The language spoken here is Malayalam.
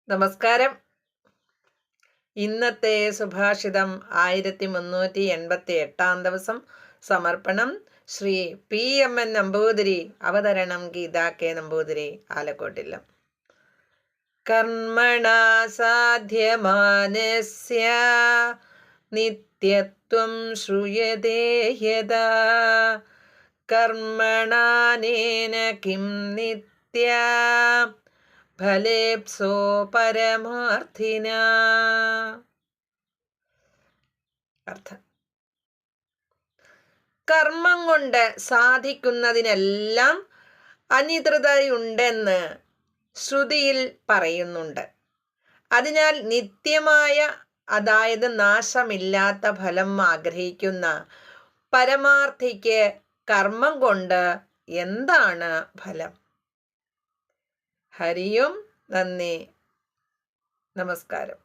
നമസ്കാരം. ഇന്നത്തെ സുഭാഷിതം 1388 ദിവസം. സമർപ്പണം ശ്രീ PMN നമ്പൂതിരി. അവതരണം ഗീതാ കെ നമ്പൂതിരി, ആലക്കോട്ടില്ലം. കർമ്മണാ സാധ്യമാനസ്യ നിത്യത്വം ശ്രൂയതേ യഥാ കർമ്മണാനേന കിം നിത്യാ ഫലേപ്സോ പരമാർത്ഥിന. അർത്ഥം: കർമ്മം കൊണ്ട് സാധിക്കുന്നതിനെല്ലാം അനിതൃതയുണ്ടെന്ന് ശ്രുതിയിൽ പറയുന്നുണ്ട്. അതിനാൽ നിത്യമായ, അതായത് നാശമില്ലാത്ത ഫലം ആഗ്രഹിക്കുന്ന പരമാർത്ഥിക്ക് കർമ്മം കൊണ്ട് എന്താണ് ഫലം? ഹരിയും. നന്ദി. നമസ്കാരം.